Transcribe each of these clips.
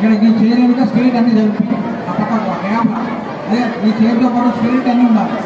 ఇక్కడ ఈ చైర్ వెనుక స్పిరిట్ అన్ని జరిపి ఆ పక్క గ్యాప్ అదే ఈ చైర్తో పాటు స్పిరిట్ అన్నీ ఉండాలి.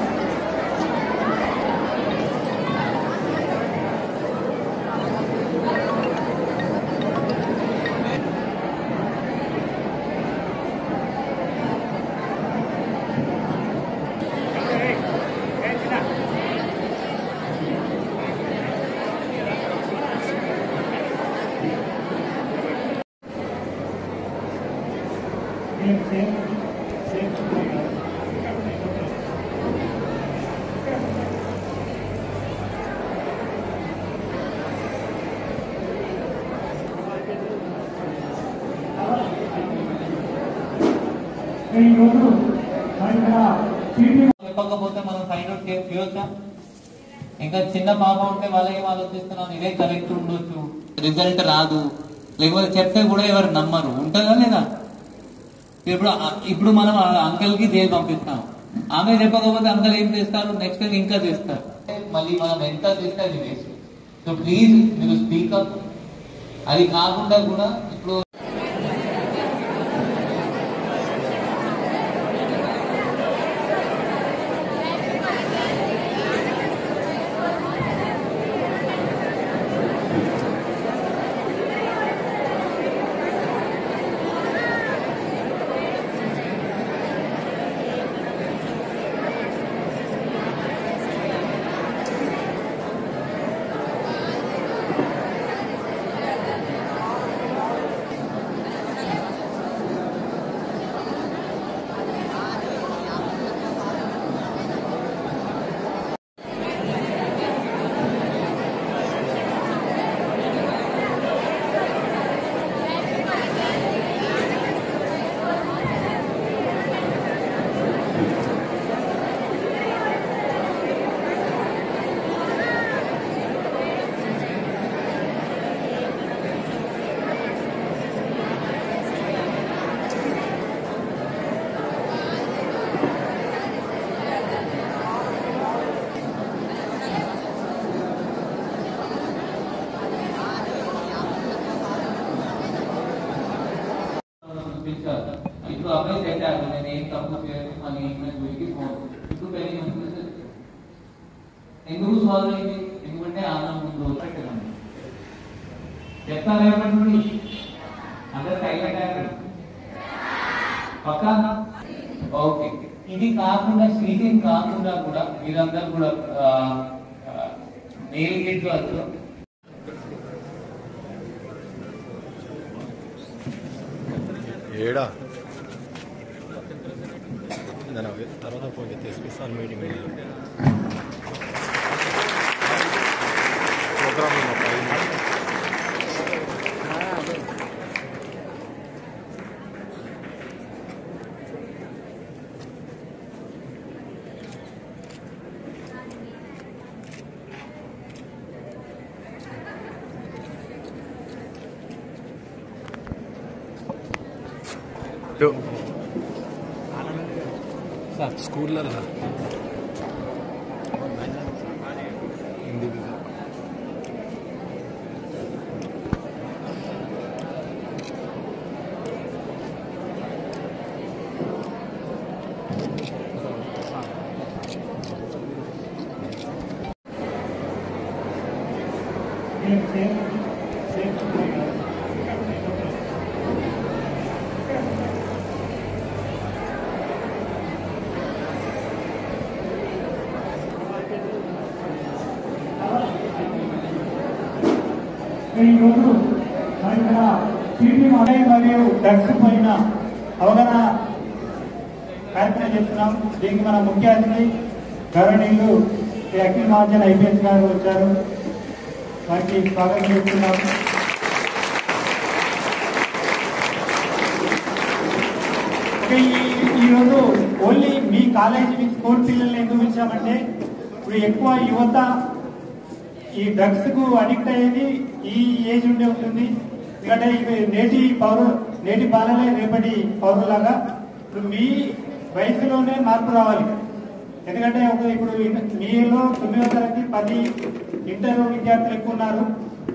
చెప్పకపోతే మనం ఫైండ్ అవుట్ చేయొచ్చా? ఇంకా చిన్న పాప ఉంటే వాళ్ళకి ఆలోచిస్తున్నాను ఇదే కరెక్ట్ ఉండొచ్చు, రిజల్ట్ రాదు, లేకపోతే చెప్తే కూడా ఎవరు నమ్మరు, ఉంటుందా లేదా? ఇప్పుడు మనం అంకల్ కి జైలు పంపిస్తాం, ఆమె చెప్పకపోతే అంకల్ ఏం చేస్తారు, నెక్స్ట్ టైం ఇంకా చేస్తారు, మళ్ళీ మనం ఎంత చేస్తే అది వేస్ట్. సో ప్లీజ్ మీరు స్పీకప్. అది కాకుండా కూడా ఇప్పుడు ఇప్పుడు అబ్బాయి సెట్ అయ్యారు, నేను ఏం తప్పు చేయను అని గురికి ఇప్పుడు పెళ్లి ఎందుకు సాల్వ్ అయింది? ఎందుకంటే ఆమె ముందు పెట్టండి చెప్తాను ఏమంటుంది అందరు సైలెంట్ అయ్యారు పక్క. ఓకే, ఇది కాకుండా స్లీపింగ్ కాకుండా కూడా మీరందరూ కూడా మెయిల్ గేట్ వచ్చు. ఏడా నేను తర్వాత ఫోన్ చేస్తే స్పెషల్ మీటింగ్ ప్రోగ్రామ్ స్కూళ్ళల్లో హిందీ ఈరోజు మరియు డ్రగ్స్ పైన అవగాహన కార్యక్రమం చేస్తున్నాం. దీనికి మన ముఖ్య అతిథి గౌరవనీయులు శ్రీ అఖిల్ మహాజన్ ఐపీఎస్ గారు వచ్చారు, వారికి స్వాగతం చేస్తున్నాం. ఈరోజు ఓన్లీ మీ కాలేజీ మీ స్కూల్ పిల్లల్ని ఎందుకు పిలిచామంటే ఇప్పుడు ఎక్కువ యువత ఈ డ్రగ్స్ కు అడిక్ట్ అయ్యేది ఈ ఏజ్ ఉండే ఉంటుంది. ఎందుకంటే నేటి బాలలే రేపటి పౌరులాగా ఇప్పుడు మీ వయసులోనే మార్పు రావాలి. ఎందుకంటే ఇప్పుడు మీలో 9వ తరగతి 10 ఇంటర్ విద్యార్థులు ఎక్కువ ఉన్నారు.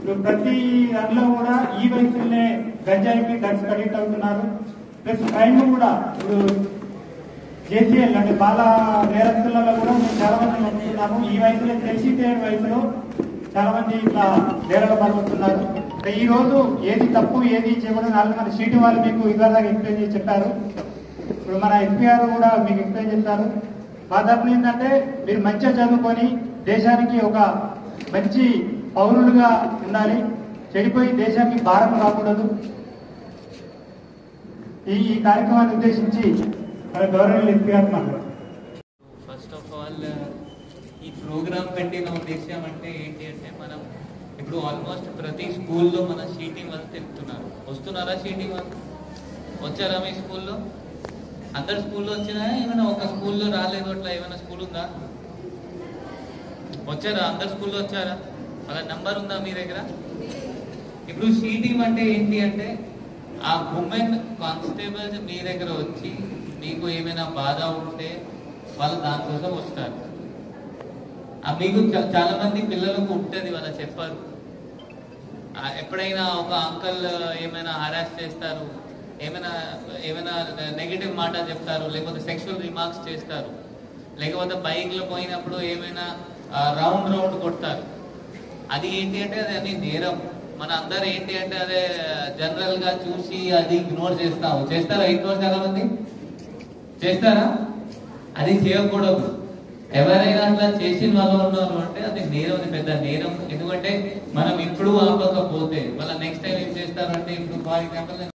ఇప్పుడు ప్రతి దాంట్లో కూడా ఈ వయసులోనే గంజాయికి డ్రగ్స్ అడిక్ట్ అవుతున్నారు. ప్లస్ క్రైమ్ కూడా ఇప్పుడు జేసీఎల్ అంటే బాల నేరస్తులలో కూడా మేము చాలా మంది నమ్ముతున్నాము. ఈ వయసులో తెలిసి తెలియని వయసులో చాలా మంది ఇట్లా నేరాలు పాల్గొంటున్నారు. ఈ రోజు ఏది తప్పు ఏది చేయకూడదు నాలుగు మన సీటు వాళ్ళు మీకు ఇదివరకు ఎక్స్ప్లెయిన్ చేసి చెప్పారు. ఇప్పుడు మన ఎస్పీఆర్ కూడా మీకు ఎక్స్ప్లెయిన్ చేస్తారు. మా తరఫున ఏంటంటే మీరు మంచిగా చదువుకొని దేశానికి ఒక మంచి పౌరులుగా ఉండాలి. చెడిపోయి దేశానికి భారం కాకూడదు. ఈ కార్యక్రమాన్ని ఉద్దేశించి మన గవర్నమెంట్ ఎస్పీఆర్ మాట్లాడారు. ఫస్ట్ ఆఫ్ ఆల్ ఈ ప్రోగ్రామ్ పెట్టిన ఉద్దేశం అంటే ఏంటి అంటే మనం ఇప్పుడు ఆల్మోస్ట్ ప్రతి స్కూల్లో మన షీటీ వాళ్ళు తెలుపుతున్నారు. వస్తున్నారా షీటీ వాళ్ళు? వచ్చారా మీ స్కూల్లో? అందరు స్కూల్లో వచ్చినా ఏమైనా ఒక స్కూల్లో రాలేదు అట్లా ఏమైనా స్కూల్ ఉందా? వచ్చారా? అందరు స్కూల్లో వచ్చారా? వాళ్ళ నంబర్ ఉందా మీ దగ్గర? ఇప్పుడు షీటీ అంటే ఏంటి అంటే ఆ ఉమెన్ కానిస్టేబుల్స్ మీ దగ్గర వచ్చి మీకు ఏమైనా బాధ ఉంటే వాళ్ళు దానికోసం వస్తారు. మీకు చాలా మంది పిల్లలకు ఉంటుంది, వాళ్ళు చెప్పారు. ఎప్పుడైనా ఒక అంకల్ ఏమైనా హరాస్ చేస్తారు, ఏమైనా నెగిటివ్ మాట చెప్తారు, లేకపోతే సెక్షువల్ రిమార్క్స్ చేస్తారు, లేకపోతే బైక్లో పోయినప్పుడు ఏమైనా రౌండ్ కొడతారు. అది ఏంటి అంటే అది నేరం. మన అందరు ఏంటి అంటే అదే జనరల్ గా చూసి అది ఇగ్నోర్ చేస్తాము. చేస్తారా? ఇగ్నోర్ చాలా మంది చేస్తారా? అది చేయకూడదు. ఎవరైనా అట్లా చేసిన వాళ్ళు ఉన్నారు అంటే అది నేరం, అది పెద్ద నేరం. ఎందుకంటే మనం ఇప్పుడు ఆపకపోతే వాళ్ళ నెక్స్ట్ టైం ఏం చేస్తారంటే ఇప్పుడు ఫర్ ఎగ్జాంపుల్